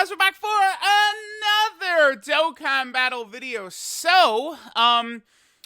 guys, we're back for another Dokkan battle video. So,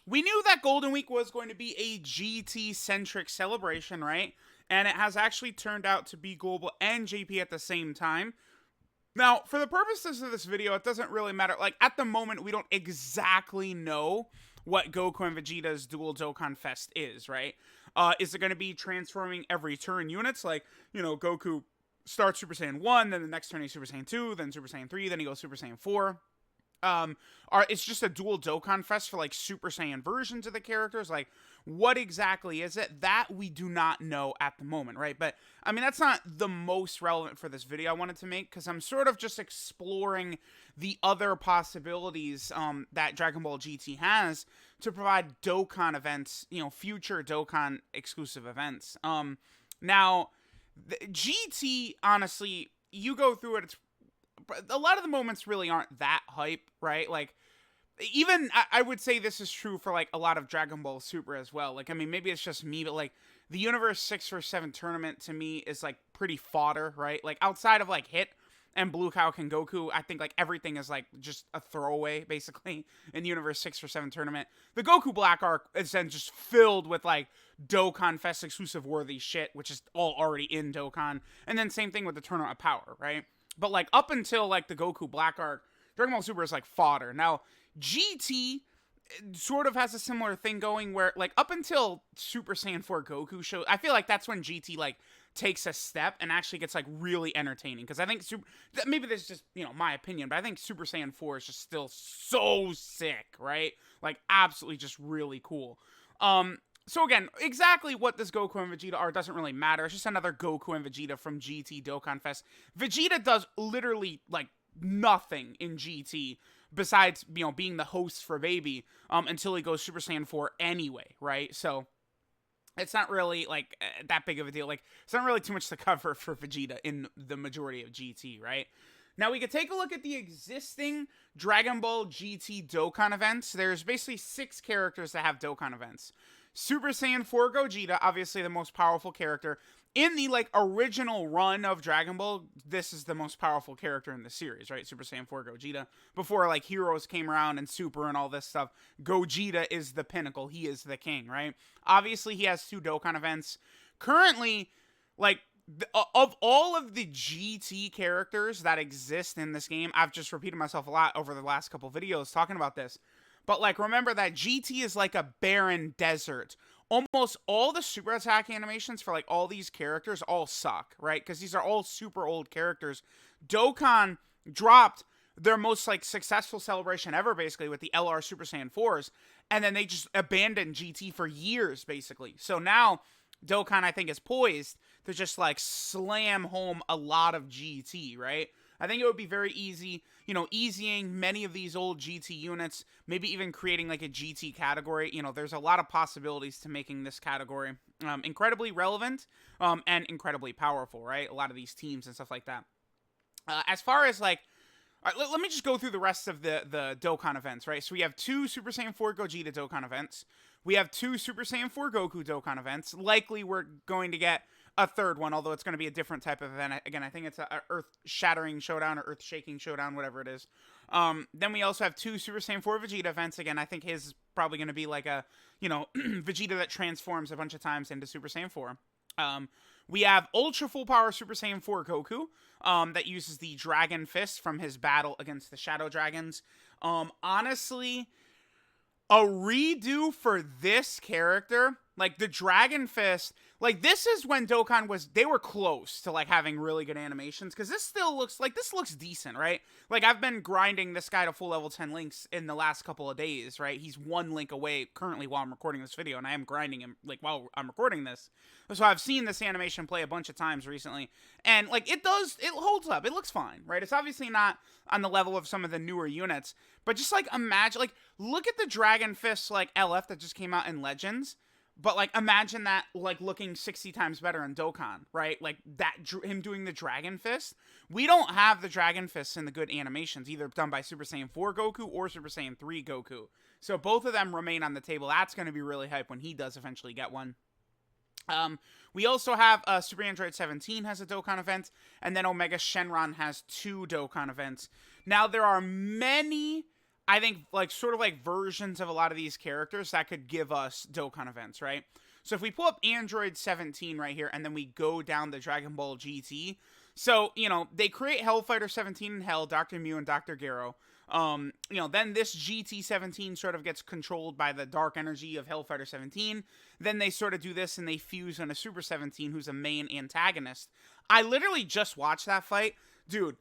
we knew that Golden Week was going to be a GT-centric celebration, right? And it has actually turned out to be global and JP at the same time. Now, for the purposes of this video, it doesn't really matter. Like, at the moment, we don't exactly know what Goku and Vegeta's dual Dokkan Fest is, right? Is it going to be transforming every turn units? Like, you know, Goku starts Super Saiyan 1, then the next turn he's Super Saiyan 2, then Super Saiyan 3, then he goes Super Saiyan 4. It's just a dual Dokkan Fest for, like, Super Saiyan versions of the characters. Like, what exactly is it? That we do not know at the moment, right? But, I mean, that's not the most relevant for this video I wanted to make, because I'm sort of just exploring the other possibilities that Dragon Ball GT has to provide Dokkan events, you know, future Dokkan exclusive events. Now, GT, honestly, you go through it, it's a lot of the moments really aren't that hype, right? Like, even I would say this is true for, like, a lot of Dragon Ball Super as well. Like, I mean, maybe it's just me, but, like, the Universe 6 vs 7 tournament to me is, like, pretty fodder, right? Like, outside of, like, Hit and Blue Cow and Goku, I think, like, everything is, like, just a throwaway, basically, in the Universe 6 vs 7 tournament. The Goku Black arc is then just filled with, like, Dokkan Fest exclusive worthy shit, which is all already in Dokkan. And then same thing with the Tournament of Power, right? But, like, up until, like, the Goku Black arc, Dragon Ball Super is, like, fodder. Now, GT sort of has a similar thing going where, like, up until Super Saiyan 4 Goku show, I feel like that's when GT, like, takes a step and actually gets, like, really entertaining. Because I think, maybe this is just, you know, my opinion, but I think Super Saiyan 4 is just still so sick, right? Like, absolutely just really cool. So again, exactly what this Goku and Vegeta are doesn't really matter. It's just another Goku and Vegeta from GT Dokkan Fest. Vegeta does literally, like, nothing in GT besides, you know, being the host for Baby until he goes Super Saiyan 4 anyway, right? So it's not really, like, that big of a deal. Like, it's not really too much to cover for Vegeta in the majority of GT, right? Now, we could take a look at the existing Dragon Ball GT Dokkan events. There's basically 6 characters that have Dokkan events. Super Saiyan 4 Gogeta, obviously the most powerful character. In the, like, original run of Dragon Ball, this is the most powerful character in the series, right? Super Saiyan 4 Gogeta. Before, like, Heroes came around and Super and all this stuff, Gogeta is the pinnacle. He is the king, right? Obviously, he has 2 Dokkan events. Currently, like, of all of the GT characters that exist in this game, I've just repeated myself a lot over the last couple videos talking about this. But, like, remember that GT is like a barren desert. Almost all the super attack animations for, like, all these characters all suck, right? Because these are all super old characters. Dokkan dropped their most, like, successful celebration ever, basically, with the LR Super Saiyan 4s. And then they just abandoned GT for years, basically. So now, Dokkan, I think, is poised to just, like, slam home a lot of GT, right? I think it would be very easy, you know, easying many of these old GT units, maybe even creating, like, a GT category. You know, there's a lot of possibilities to making this category incredibly relevant and incredibly powerful, right? A lot of these teams and stuff like that. As far as, like, let me just go through the rest of the Dokkan events, right? So we have 2 Super Saiyan 4 Gogeta Dokkan events. We have 2 Super Saiyan 4 Goku Dokkan events. Likely we're going to get a third one, although it's going to be a different type of event. Again, I think it's a Earth-Shattering Showdown or Earth-Shaking Showdown, whatever it is. Then we also have 2 Super Saiyan 4 Vegeta events. Again, I think his is probably going to be like a, you know, Vegeta that transforms a bunch of times into Super Saiyan 4. We have Ultra Full Power Super Saiyan 4 Goku that uses the Dragon Fist from his battle against the Shadow Dragons. Honestly, a redo for this character, like the Dragon Fist, like, this is when Dokkan they were close to, like, having really good animations, because this still looks, like, this looks decent, right? Like, I've been grinding this guy to full level 10 links in the last couple of days, right? He's 1 link away currently while I'm recording this video, and I am grinding him, like, while I'm recording this. So I've seen this animation play a bunch of times recently, and, like, it holds up. It looks fine, right? It's obviously not on the level of some of the newer units, but just, like, imagine, like, look at the Dragon Fist, like, LF that just came out in Legends. But, like, imagine that, like, looking 60 times better in Dokkan, right? Like, that, him doing the Dragon Fist. We don't have the Dragon Fists in the good animations, either done by Super Saiyan 4 Goku or Super Saiyan 3 Goku. So both of them remain on the table. That's going to be really hype when he does eventually get one. We also have Super Android 17 has a Dokkan event, and then Omega Shenron has 2 Dokkan events. Now, there are many, I think, like, sort of like versions of a lot of these characters that could give us Dokkan events, right? So if we pull up Android 17 right here, and then we go down the Dragon Ball GT, so, you know, they create Hellfighter 17 in Hell, Dr. Mew and Dr. Gero. You know, then this GT17 sort of gets controlled by the dark energy of Hellfighter 17. Then they sort of do this and they fuse on a Super 17 who's a main antagonist. I literally just watched that fight. Dude,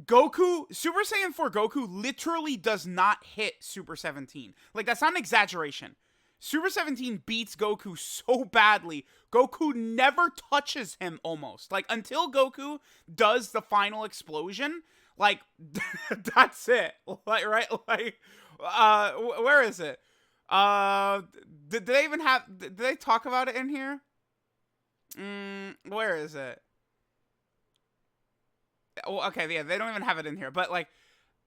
Goku, Super Saiyan 4 Goku literally does not hit Super 17. Like, that's not an exaggeration. Super 17 beats Goku so badly, Goku never touches him almost. Like, until Goku does the final explosion, like, that's it. Like, right? Like, where is it? Did they even have, did they talk about it in here? Where is it? Well, okay, yeah, they don't even have it in here, but, like,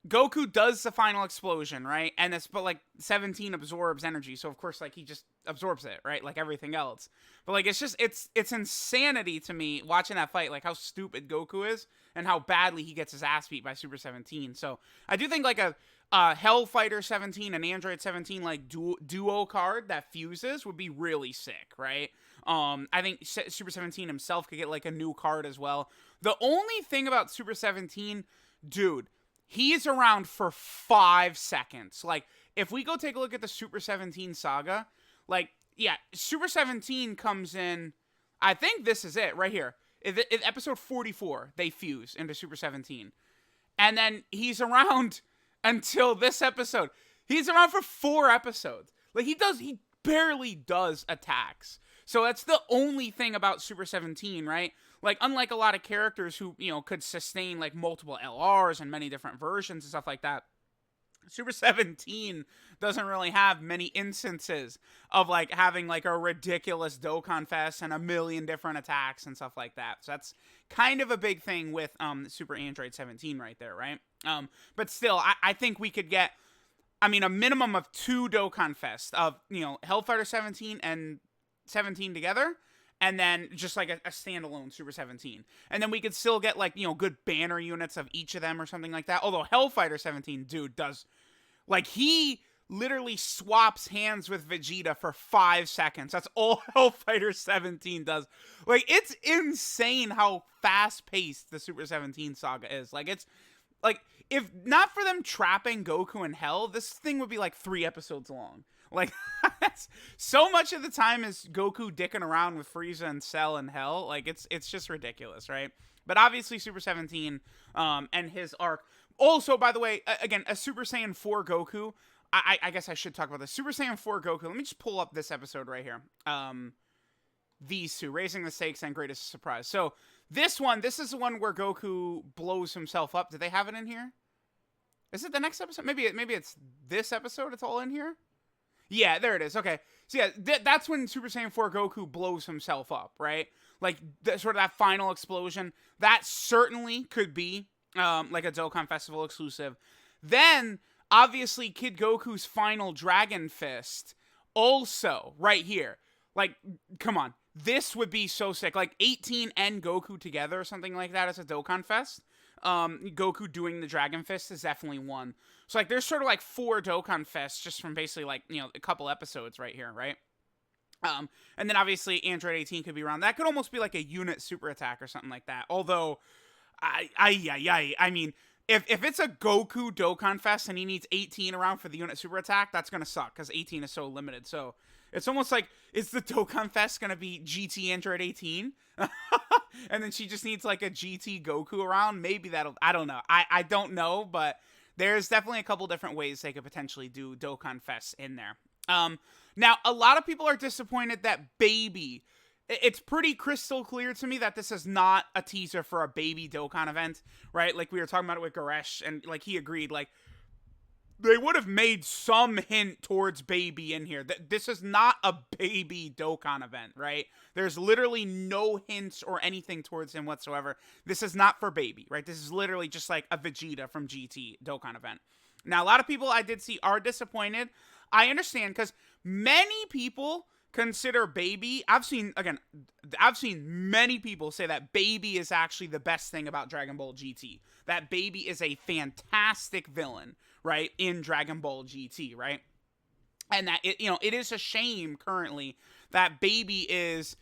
Goku does the final explosion, right? And it's, but, like, 17 absorbs energy, so of course, like, he just absorbs it, right? Like everything else. But, like, it's just, it's insanity to me watching that fight, like, how stupid Goku is and how badly he gets his ass beat by Super 17. So, I do think, like, a Hellfighter 17 and Android 17, like, duo card that fuses would be really sick, right? I think Super 17 himself could get, like, a new card as well. The only thing about Super 17, dude, he's around for 5 seconds. Like, if we go take a look at the Super 17 saga, like, yeah, Super 17 comes in, I think this is it, right here. In episode 44, they fuse into Super 17. And then he's around until this episode. He's around for 4 episodes. Like, he barely does attacks. So that's the only thing about Super 17, right? Like, unlike a lot of characters who, you know, could sustain, like, multiple LRs and many different versions and stuff like that, Super 17 doesn't really have many instances of, like, having, like, a ridiculous Dokkan Fest and a million different attacks and stuff like that. So that's kind of a big thing with Super Android 17 right there, right? But still, I think we could get, I mean, a minimum of 2 Dokkan Fest of, you know, Hellfighter 17 and 17 together, and then just like a standalone Super 17. And then we could still get, like, you know, good banner units of each of them or something like that. Although Hellfighter 17, dude, does, like, he literally swaps hands with Vegeta for 5 seconds. That's all Hellfighter 17 does. Like, it's insane how fast-paced the Super 17 saga is. Like, it's, like, if not for them trapping Goku in Hell, this thing would be, like, 3 episodes long. Like, so much of the time is Goku dicking around with Frieza and Cell and Hell. Like, it's just ridiculous, right? But obviously Super 17 and his arc. Also, by the way, again, a Super Saiyan 4 Goku. I guess I should talk about this. Super Saiyan 4 Goku. Let me just pull up this episode right here. These two, Raising the Stakes and Greatest Surprise. So, this is the one where Goku blows himself up. Did they have it in here? Is it the next episode? Maybe it's this episode. It's all in here. Yeah, there it is. Okay. So yeah, that's when Super Saiyan 4 Goku blows himself up, right? Like, sort of that final explosion. That certainly could be, like, a Dokkan Festival exclusive. Then, obviously, Kid Goku's final Dragon Fist. Also, right here. Like, come on. This would be so sick. Like, 18 and Goku together or something like that as a Dokkan Fest. Goku doing the Dragon Fist is definitely one. So, like, there's sort of, like, 4 Dokkan Fests just from basically, like, you know, a couple episodes right here, right? And then, obviously, Android 18 could be around. That could almost be, like, a unit super attack or something like that. Although, I mean, if it's a Goku Dokkan Fest and he needs 18 around for the unit super attack, that's gonna suck, because 18 is so limited. So, it's almost like, is the Dokkan Fest gonna be GT Android 18? And then she just needs, like, a GT Goku around? Maybe that'll, I don't know. I don't know, but there's definitely a couple different ways they could potentially do Dokkan Fest in there. Now, a lot of people are disappointed that Baby, it's pretty crystal clear to me that this is not a teaser for a Baby Dokkan event, right? Like, we were talking about it with Goresh, and, like, he agreed, like, they would have made some hint towards Baby in here. This is not a Baby Dokkan event, right? There's literally no hints or anything towards him whatsoever. This is not for Baby, right? This is literally just like a Vegeta from GT Dokkan event. Now, a lot of people I did see are disappointed. I understand, because many people consider Baby. I've seen many people say that Baby is actually the best thing about Dragon Ball GT. That Baby is a fantastic villain, right, in Dragon Ball GT, right? And that it is a shame currently that Baby is,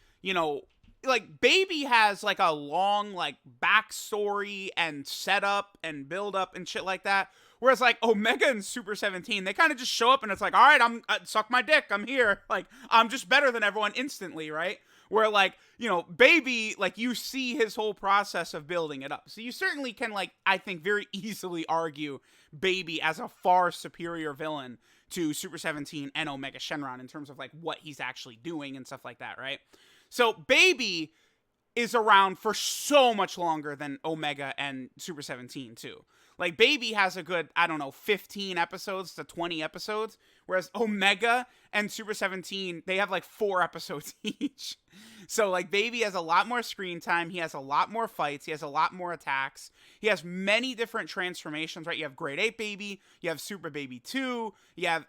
like Baby has like a long like backstory and setup and build up and shit like that. Whereas like Omega and Super 17, they kind of just show up and it's like, all right, suck my dick, I'm here. Like I'm just better than everyone instantly, right? Where like, Baby, like you see his whole process of building it up. So you certainly can like, I think very easily argue Baby as a far superior villain to Super 17 and Omega Shenron in terms of like what he's actually doing and stuff like that, right? So Baby is around for so much longer than Omega and Super 17 too. Like Baby has a good, I don't know, 15 episodes to 20 episodes, whereas Omega and Super 17, they have like 4 episodes each. So like Baby has a lot more screen time, he has a lot more fights, he has a lot more attacks, he has many different transformations, right? You have Grade 8 Baby, you have Super Baby 2, you have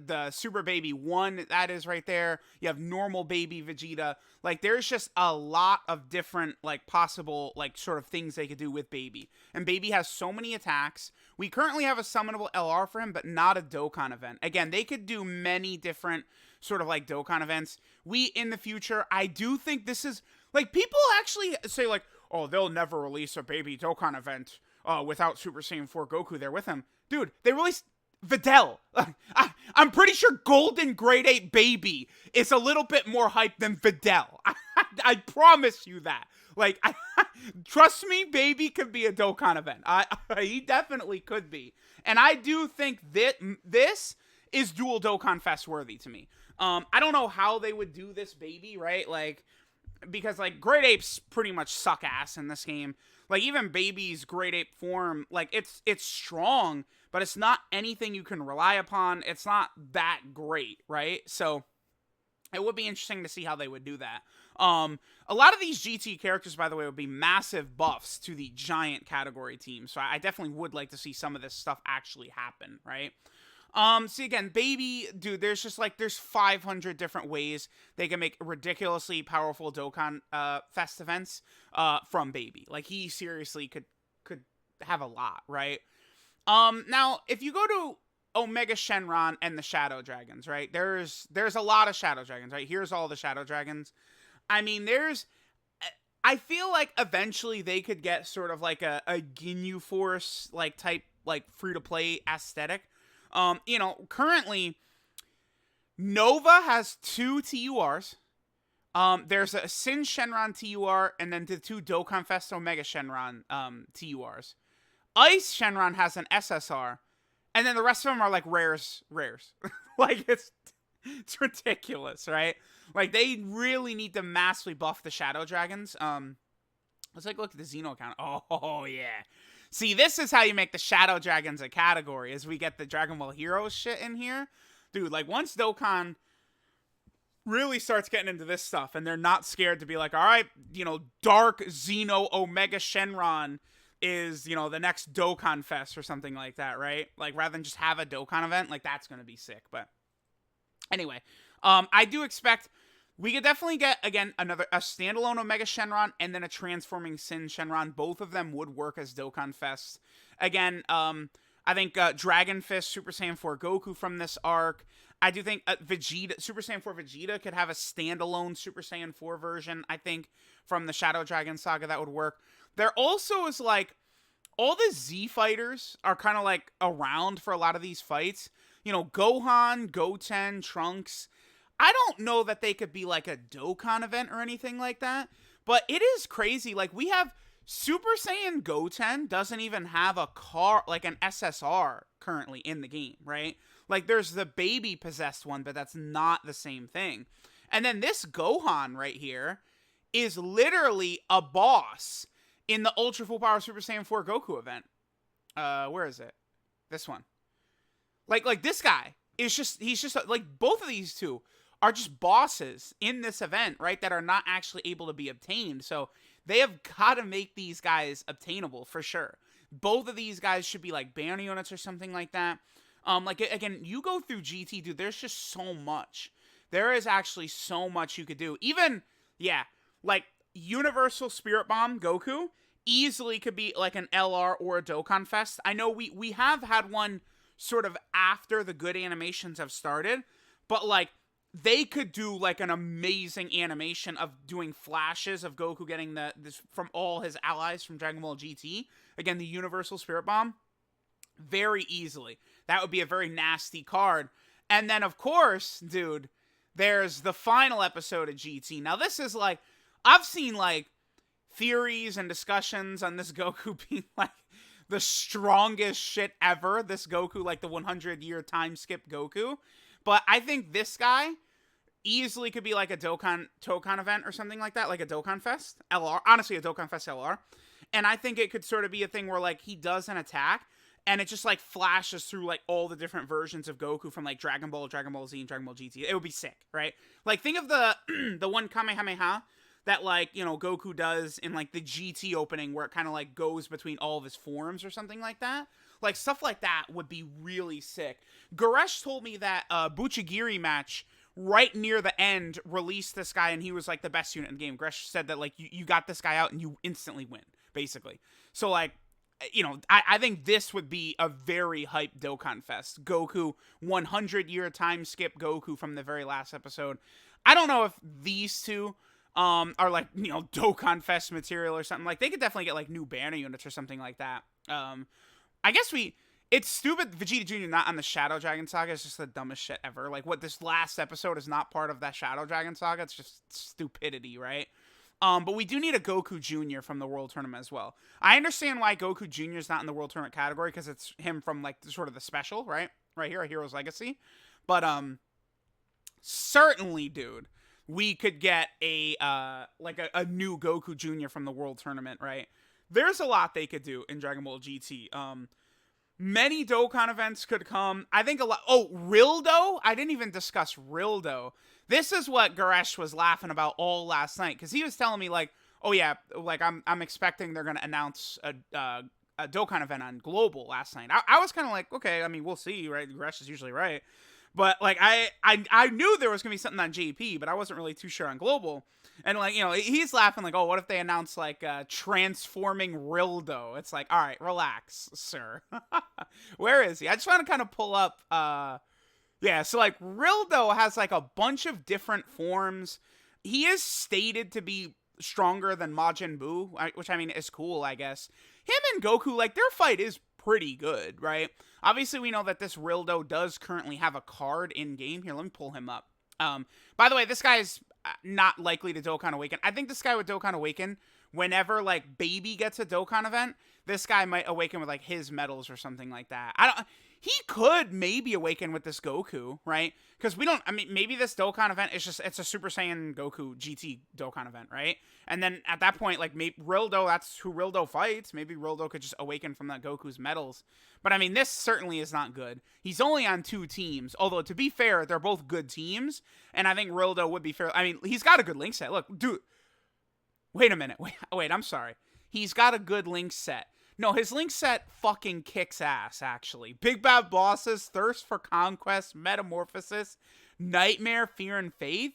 the Super Baby 1, that is right there, you have normal Baby Vegeta. Like there's just a lot of different like possible like sort of things they could do with Baby. And Baby has so many attacks. We currently have a summonable LR for him, but not a Dokkan event. Again, they could do many different sort of like Dokkan events. We in the future, I do think this is like people actually say like, oh, they'll never release a Baby Dokkan event without Super Saiyan 4 Goku there with him. Dude, they released Videl. I'm pretty sure Golden Grade 8 Baby is a little bit more hype than Videl. I promise you that. Like, trust me, Baby could be a Dokkan event. He definitely could be. And I do think that this is dual Dokkan Fest worthy to me. I don't know how they would do this Baby, right? Like, because, like, Grade Apes pretty much suck ass in this game. Like, even Baby's Grade Ape form, like, it's strong, but it's not anything you can rely upon. It's not that great, right? So it would be interesting to see how they would do that. A lot of these GT characters, by the way, would be massive buffs to the giant category team. So I definitely would like to see some of this stuff actually happen, right? See again, Baby, dude, there's 500 different ways they can make ridiculously powerful Dokkan Fest events from Baby. Like he seriously could have a lot, right? Now, if you go to Omega Shenron and the Shadow Dragons, right? There's a lot of Shadow Dragons, right? Here's all the Shadow Dragons. I mean, I feel like eventually they could get sort of like a Ginyu Force like type like free-to-play aesthetic. Currently Nova has 2 TURs. There's a Sin Shenron TUR and then the 2 Dokkan Fest Omega Shenron TURs. Ice Shenron has an SSR, and then the rest of them are like rares. Like it's ridiculous, right? Like they really need to massively buff the Shadow Dragons. Let's look at the Xeno account. Oh yeah. See, this is how you make the Shadow Dragons a category, as we get the Dragon Ball Heroes shit in here. Dude, like once Dokkan really starts getting into this stuff and they're not scared to be like, all right, Dark Xeno Omega Shenron is, the next Dokkan Fest or something like that, right? Like, rather than just have a Dokkan event, like, that's gonna be sick. But anyway, I do expect we could definitely get, again, a standalone Omega Shenron and then a transforming Sin Shenron. Both of them would work as Dokkan Fest. Again, I think Dragon Fist, Super Saiyan 4 Goku from this arc. I do think Super Saiyan 4 Vegeta could have a standalone Super Saiyan 4 version, I think, from the Shadow Dragon saga that would work. There also is, like, all the Z fighters are kind of, like, around for a lot of these fights. Gohan, Goten, Trunks. I don't know that they could be, like, a Dokkan event or anything like that. But it is crazy. Like, we have Super Saiyan Goten doesn't even have a car, like, an SSR currently in the game, right? Like, there's the baby possessed one, but that's not the same thing. And then this Gohan right here is literally a boss in the Ultra Full Power Super Saiyan 4 Goku event. Where is it? This one. Like this guy is he's just like both of these two are just bosses in this event, right? That are not actually able to be obtained. So they have got to make these guys obtainable for sure. Both of these guys should be like banner units or something like that. Like again, you go through GT, dude, there's just so much there is actually so much you could do. Even, yeah, like Universal Spirit Bomb Goku easily could be like an LR or a Dokkan Fest. I know we have had one sort of after the good animations have started, but like they could do like an amazing animation of doing flashes of Goku getting this from all his allies from Dragon Ball GT. Again, the Universal Spirit Bomb, very easily. That would be a very nasty card. And then, of course, dude, there's the final episode of GT. Now, this is like, I've seen like theories and discussions on this Goku being like the strongest shit ever. This Goku, like the 100-year time skip Goku. But I think this guy easily could be like a Dokkan event or something like that, like a Dokkan Fest LR. Honestly, a Dokkan Fest LR. And I think it could sort of be a thing where like he does an attack and it just like flashes through like all the different versions of Goku from like Dragon Ball, Dragon Ball Z, and Dragon Ball GT. It would be sick, right? Like think of the the one Kamehameha that like, you know, Goku does in like the GT opening where it kind of like goes between all of his forms or something like that. Like stuff like that would be really sick. Goresh told me that Buchigiri match right near the end released this guy and he was like the best unit in the game. Goresh said that like you got this guy out and you instantly win, basically. So like, you know, I think this would be a very hyped Dokkan Fest. Goku, 100-year time skip Goku from the very last episode. I don't know if these two are like, you know, Dokkan Fest material or something. Like, they could definitely get like new banner units or something like that. I guess it's stupid Vegeta Jr. not on the Shadow Dragon Saga. It's just the dumbest shit ever. Like, what, this last episode is not part of that Shadow Dragon Saga. It's just stupidity, right? But we do need a Goku Jr. from the World Tournament as well. I understand why Goku Jr. is not in the World Tournament category, because it's him from, like, sort of the special, right? Right here, A Hero's Legacy. But, certainly, dude, we could get a new Goku Jr. from the World Tournament, right? There's a lot they could do in Dragon Ball GT. Many Dokkan events could come. I think a lot. Oh, Rildo? I didn't even discuss Rildo. This is what Goresh was laughing about all last night, because he was telling me like, oh yeah, like I'm expecting they're gonna announce a Dokkan event on Global last night. I was kind of like, okay, I mean we'll see, right? Goresh is usually right, but like I knew there was gonna be something on JP, but I wasn't really too sure on Global. And like, you know, he's laughing like, oh, what if they announce like transforming Rildo? It's like, all right, relax, sir. Where is he? I just want to kind of pull up. Yeah, so like Rildo has like a bunch of different forms. He is stated to be stronger than Majin Buu, which I mean is cool, I guess. Him and Goku, like their fight is pretty good, right? Obviously, we know that this Rildo does currently have a card in game. Here, let me pull him up. By the way, this guy's not likely to Dokkan Awaken. I think this guy would Dokkan Awaken whenever like Baby gets a Dokkan event. This guy might awaken with like his medals or something like that. He could maybe awaken with this Goku, right? Because we don't, I mean, maybe this Dokkan event is just, it's a Super Saiyan Goku GT Dokkan event, right? And then at that point, like, maybe Rildo, that's who Rildo fights. Maybe Rildo could just awaken from that Goku's medals. But I mean, this certainly is not good. He's only on 2 teams. Although, to be fair, they're both good teams. And I think Rildo would be fair. I mean, he's got a good link set. Look, dude. Wait a minute. Wait, I'm sorry. He's got a good link set. No, his link set fucking kicks ass, actually. Big Bad Bosses, Thirst for Conquest, Metamorphosis, Nightmare, Fear and Faith,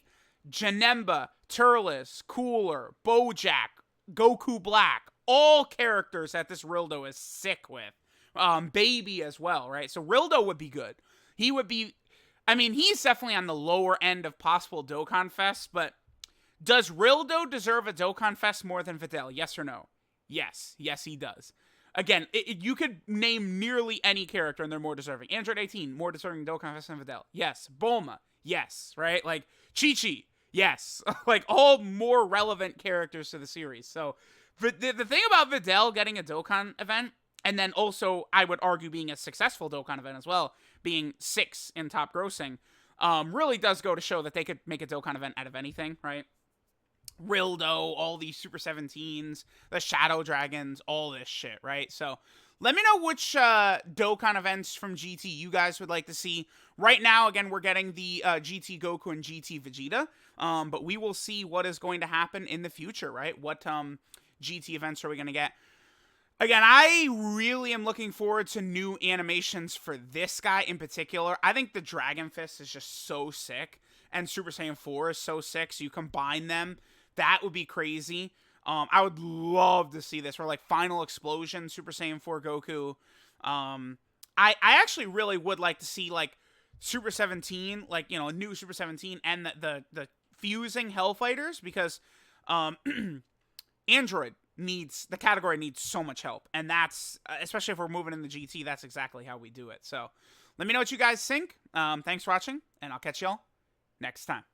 Janemba, Turles, Cooler, Bojack, Goku Black. All characters that this Rildo is sick with. Baby as well, right? So Rildo would be good. He would be... I mean, he's definitely on the lower end of possible Dokkan Fest, but does Rildo deserve a Dokkan Fest more than Videl? Yes or no? Yes. Yes, he does. Again, you could name nearly any character and they're more deserving. Android 18, more deserving Dokkan Fest than Videl. Yes. Bulma. Yes. Right? Like, Chi-Chi. Yes. Like, all more relevant characters to the series. So, the thing about Videl getting a Dokkan event, and then also, I would argue, being a successful Dokkan event as well, being 6 in top grossing, really does go to show that they could make a Dokkan event out of anything, right? Rildo, all these Super 17s, the Shadow Dragons, all this shit, right? So, let me know which Dokkan events from GT you guys would like to see. Right now, again, we're getting the GT Goku and GT Vegeta, but we will see what is going to happen in the future, right? What GT events are we going to get? Again, I really am looking forward to new animations for this guy in particular. I think the Dragon Fist is just so sick. and Super Saiyan 4 is so sick, so you combine them, that would be crazy. I would love to see this, or like Final Explosion, Super Saiyan 4 Goku. I actually really would like to see like Super 17, like, you know, a new Super 17, and the fusing Hellfighters, because Android the category needs so much help, and that's, especially if we're moving in the GT, that's exactly how we do it. So let me know what you guys think. Thanks for watching, and I'll catch y'all next time.